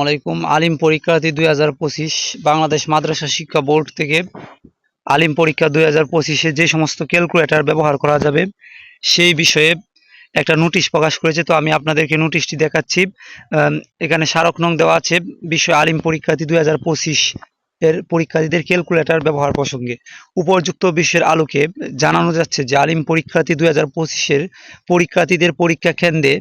আলাইকুম। আলিম পরীক্ষার্থী 2025 বাংলাদেশ মাদ্রাসা শিক্ষা বোর্ড থেকে আলিম পরীক্ষা 2025-এ যে সমস্ত ক্যালকুলেটর ব্যবহার করা যাবে সেই বিষয়ে একটা নোটিশ প্রকাশ করেছে। তো আমি আপনাদেরকে নোটিশটি দেখাচ্ছি। এখানে স্মারক নং দেওয়া আছে বিষয় আলিম পরীক্ষার্থী 2025 এর পরীক্ষার্থীদের ক্যালকুলেটর ব্যবহার প্রসঙ্গে। উপর্যুক্ত বিষয়ের আলোকে জানানো যাচ্ছে যে আলিম পরীক্ষার্থী 2025-এর পরীক্ষার্থীদের পরীক্ষা কেন্দ্রে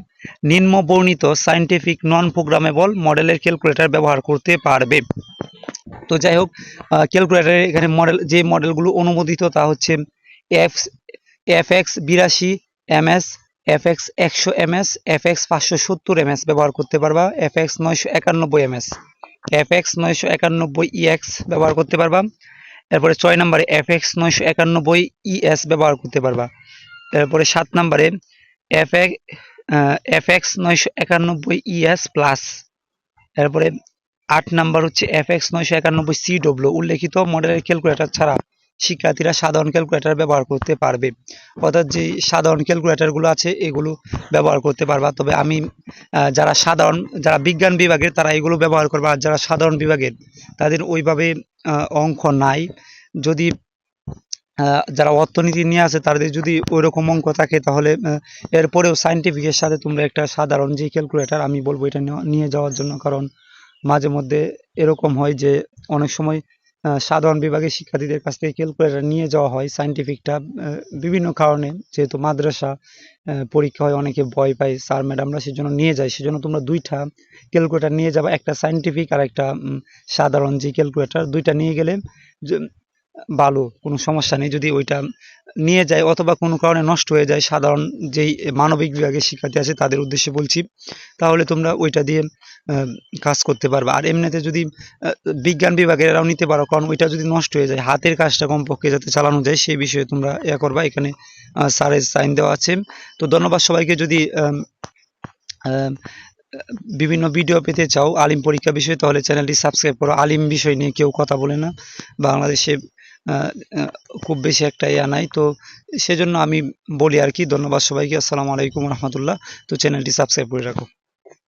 নিম্ন বর্ণিত সায়েন্টিফিক নন প্রোগ্রামেবল মডেলের ক্যালকুলেটর ব্যবহার করতে পারবে। তো যাই হোক, ক্যালকুলেটরের এখানে যে মডেলগুলো অনুমোদিত তা হচ্ছে FX 82 MS, FX 100 MS, FX 570 MS ব্যবহার করতে পারবা, FX 991 MS, FX 991 EX ব্যবহার করতে পারবা। এরপরে 6 নম্বরে FX 991 ES ব্যবহার করতে পারবা। এরপরে 7 নম্বরে FX 991 ES প্লাস। এরপরে 8 নাম্বার হচ্ছে FX 991 CW। উল্লেখিত মডেলের ক্যালকুলেটর ছাড়া শিক্ষার্থীরা সাধারণ ক্যালকুলেটর ব্যবহার করতে পারবে। অর্থাৎ যে সাধারণ ক্যালকুলেটরগুলো আছে এগুলো ব্যবহার করতে পারবা। তবে আমি যারা বিজ্ঞান বিভাগের তারা এগুলো ব্যবহার করবে, আর যারা সাধারণ বিভাগের তাদের ওইভাবে অঙ্ক নাই। যদি যারা অর্থনীতি নিয়ে আছে তাদের যদি ওইরকম অঙ্ক থাকে তাহলে এরপরেও সায়েন্টিফিকের সাথে তোমরা একটা সাধারণ যে ক্যালকুলেটর আমি বলবো এটা নিয়ে যাওয়ার জন্য। কারণ মাঝে মধ্যে এরকম হয় যে অনেক সময় সাধারণ বিভাগের শিক্ষার্থীদের কাছ থেকে ক্যালকুলেটর নিয়ে যাওয়া হয় সায়েন্টিফিকটা, বিভিন্ন কারণে। যেহেতু মাদ্রাসা পরীক্ষা হয় অনেকে ভয় পায় স্যার ম্যাডামরা, সেজন্য নিয়ে যায়। সেজন্য তোমরা দুইটা ক্যালকুলেটর নিয়ে যাবে, একটা সায়েন্টিফিক আর একটা সাধারণ যে ক্যালকুলেটর। দুইটা নিয়ে গেলে ভালো, কোনো সমস্যা নেই। যদি ওইটা নিয়ে যায় অথবা কোনো কারণে নষ্ট হয়ে যায়, সাধারণ যেই মানবিক বিভাগের শিক্ষার্থী আছে তাদের উদ্দেশ্যে বলছি, তাহলে তোমরা ওইটা দিয়ে কাজ করতে পারবে। আর এমনিতে যদি বিজ্ঞান বিভাগের এরাও নিতে পারো, কারণ ওইটা যদি নষ্ট হয়ে যায় হাতের কাজটা কমপক্ষে যাতে চালানো যায় সেই বিষয়ে তোমরা করবা। এখানে স্যারের সাইন দেওয়া আছে। তো ধন্যবাদ সবাইকে। যদি বিভিন্ন ভিডিও পেতে চাও আলিম পরীক্ষা বিষয়ে তাহলে চ্যানেলটি সাবস্ক্রাইব করো। আলিম বিষয় নিয়ে কেউ কথা বলে না বাংলাদেশে, খুব বেশি একটা নাই, তো সেজন্য আমি বলি আর কি। ধন্যবাদ সবাইকে। আসসালামু আলাইকুম রহমতুল্লাহ। তো চ্যানেলটি সাবস্ক্রাইব করে রাখো।